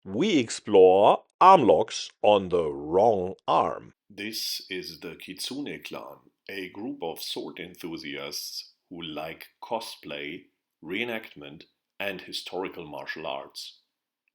we explore arm locks on the wrong arm. This is the Kitsune clan, a group of sword enthusiasts who like cosplay, reenactment, and historical martial arts.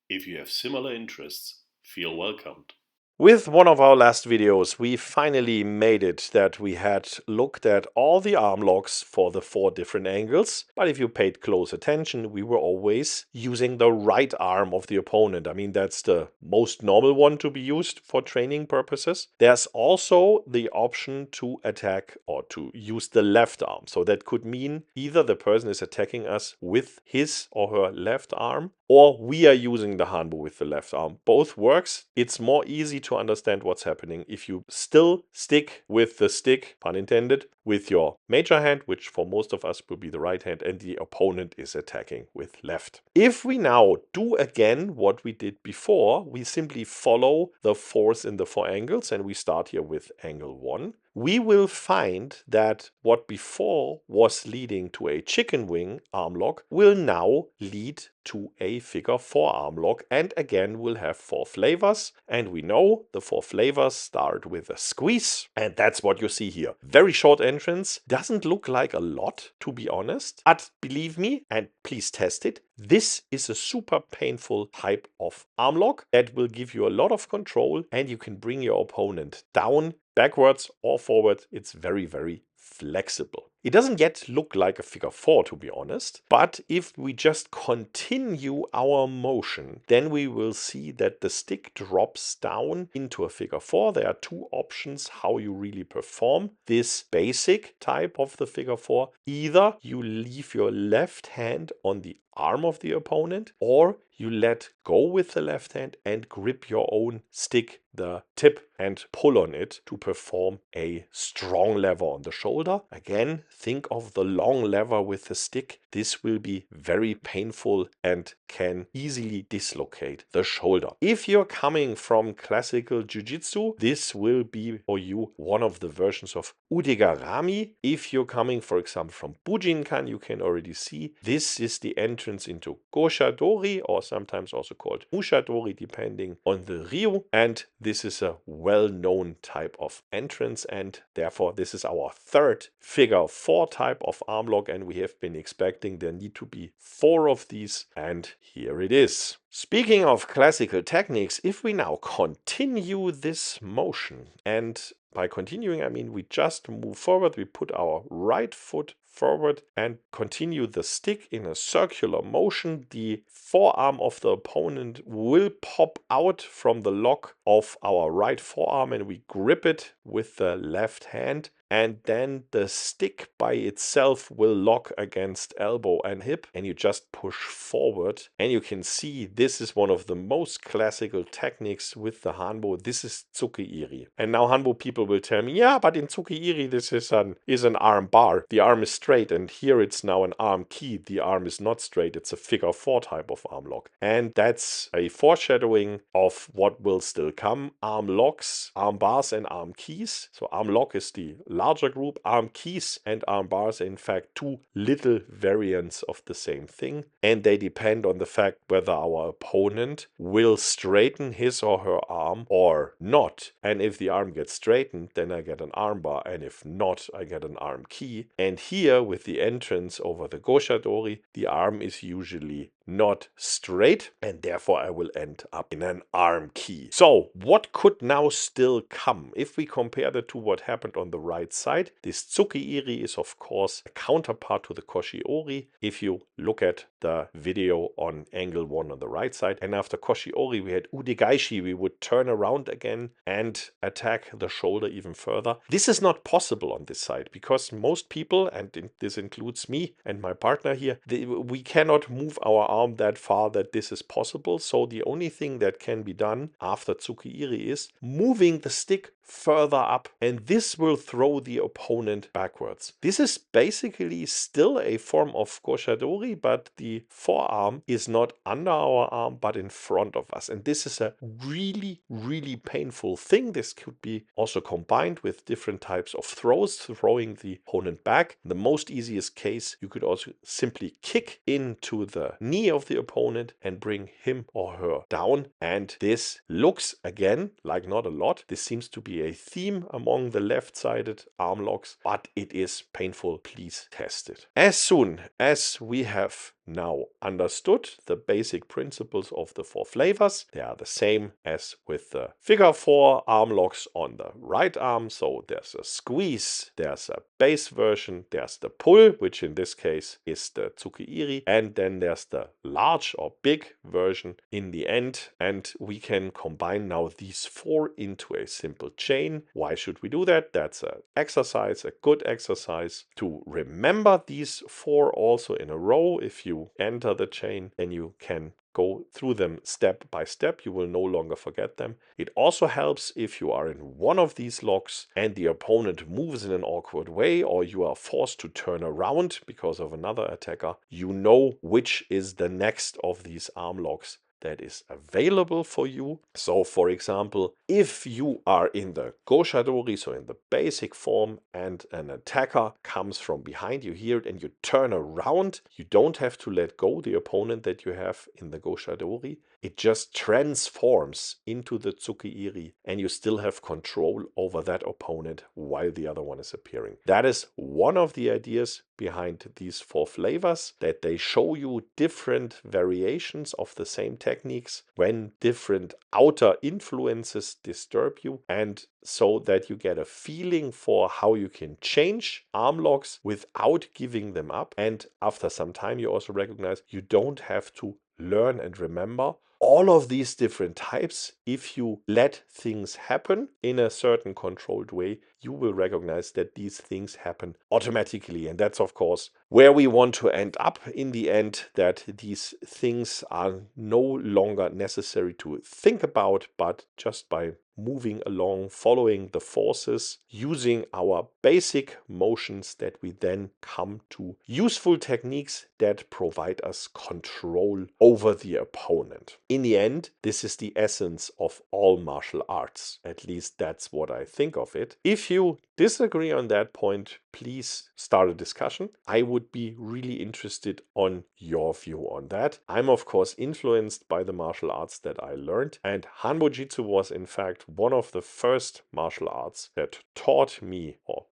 If you have similar interests, feel welcomed. With one of our last videos, we finally made it that we had looked at all the arm locks for the 4 different angles, but if you paid close attention, we were always using the right arm of the opponent. I mean, that's the most normal one to be used for training purposes. There's also the option to attack or to use the left arm. So that could mean either the person is attacking us with his or her left arm, or we are using the Hanbo with the left arm. Both works. It's more easy to understand what's happening if you still stick with the stick, pun intended, with your major hand, which for most of us will be the right hand, and the opponent is attacking with left. If we now do again what we did before, we simply follow the force in the 4 angles, and we start here with angle 1. We will find that what before was leading to a chicken wing arm lock will now lead to a figure 4 arm lock, and again we'll have 4 flavors, and we know the 4 flavors start with a squeeze, and that's what you see here. Very short entrance, doesn't look like a lot to be honest, but believe me, and please test it, this is a super painful type of arm lock that will give you a lot of control, and you can bring your opponent down backwards or forward. It's very, very flexible. It doesn't yet look like a figure 4 to be honest, but if we just continue our motion, then we will see that the stick drops down into a figure 4. There are 2 options how you really perform this basic type of the figure 4. Either you leave your left hand on the arm of the opponent, or you let go with the left hand and grip your own stick, the tip, and pull on it to perform a strong lever on the shoulder. Again, think of the long lever with the stick. This will be very painful and can easily dislocate the shoulder. If you're coming from classical jiu-jitsu, this will be for you one of the versions of udegarami. If you're coming, for example, from Bujinkan, you can already see this is the entrance into Goja-Dori, or sometimes also called Musha-Dori, depending on the Ryu. And this is a well-known type of entrance, and therefore this is our 3rd figure 4 type of arm lock, and we have been expecting there need to be 4 of these, and here it is. Speaking of classical techniques, if we now continue this motion, and by continuing I mean we just move forward, we put our right foot forward and continue the stick in a circular motion, the forearm of the opponent will pop out from the lock of our right forearm, and we grip it with the left hand, and then the stick by itself will lock against elbow and hip, and you just push forward, and you can see this is one of the most classical techniques with the Hanbo. This is Tsuki-iri. And now Hanbo people will tell me, yeah, but in Tsuki-iri this is an arm bar. The arm is straight, and here it's now an arm key. The arm is not straight. It's a figure 4 type of arm lock. And that's a foreshadowing of what will still come. Arm locks, arm bars, and arm keys. So arm lock is the larger group. Arm keys and arm bars are in fact 2 little variants of the same thing, and they depend on the fact whether our opponent will straighten his or her arm or not. And if the arm gets straightened, then I get an arm bar, and if not, I get an arm key. And here with the entrance over the Goja-Dori, the arm is usually not straight, and therefore I will end up in an arm key. So what could now still come? If we compare that to what happened on the right side, this Tsuki-iri is of course a counterpart to the Koshi-ori. If you look at the video on angle 1 on the right side, and after Koshi-ori we had udegaishi, we would turn around again and attack the shoulder even further. This is not possible on this side because most people, and this includes me and my partner here, we cannot move our arm that far that this is possible. So the only thing that can be done after Tsuki-iri is moving the stick further up, and this will throw the opponent backwards. This is basically still a form of Goja-Dori, but the forearm is not under our arm but in front of us, and this is a really painful thing. This could be also combined with different types of throws, throwing the opponent back. In the most easiest case, you could also simply kick into the knee of the opponent and bring him or her down, and this looks again like not a lot. This seems to be a theme among the left-sided arm locks, but it is painful. Please test it. As soon as we have now understood the basic principles of the 4 flavors, they are the same as with the figure 4 arm locks on the right arm. So there's a squeeze, there's a base version, there's the pull, which in this case is the Tsuki-iri, and then there's the large or big version in the end. And we can combine now these 4 into a simple chain. Why should we do that? That's an exercise, a good exercise to remember these 4 also in a row. If you enter the chain and you can go through them step by step, you will no longer forget them. It also helps if you are in one of these locks and the opponent moves in an awkward way, or you are forced to turn around because of another attacker. You know which is the next of these arm locks that is available for you. So for example, if you are in the Goja-Dori, so in the basic form, and an attacker comes from behind, you hear it and you turn around, you don't have to let go the opponent that you have in the Goja-Dori. It just transforms into the Tsuki-iri and you still have control over that opponent while the other one is appearing. That is one of the ideas behind these 4 flavors, that they show you different variations of the same techniques when different outer influences disturb you, and so that you get a feeling for how you can change arm locks without giving them up. And after some time you also recognize you don't have to learn and remember all of these different types. If you let things happen in a certain controlled way, you will recognize that these things happen automatically. And that's of course where we want to end up in the end, that these things are no longer necessary to think about, but just by moving along, following the forces, using our basic motions, that we then come to useful techniques that provide us control over the opponent. In the end, this is the essence of all martial arts. At least that's what I think of it. If you disagree on that point, please start a discussion. I would be really interested on your view on that. I'm of course influenced by the martial arts that I learned, and Hanbo-JiTsu was in fact one of the first martial arts that taught me, or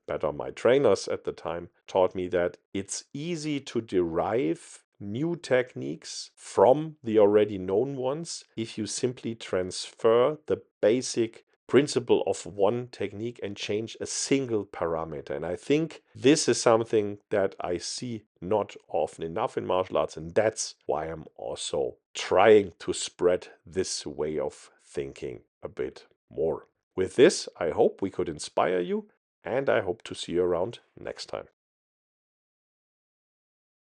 better, my trainers at the time taught me, that it's easy to derive new techniques from the already known ones if you simply transfer the basic principle of one technique and change a single parameter. And I think this is something that I see not often enough in martial arts, and that's why I'm also trying to spread this way of thinking a bit more. With this, I hope we could inspire you, and I hope to see you around next time.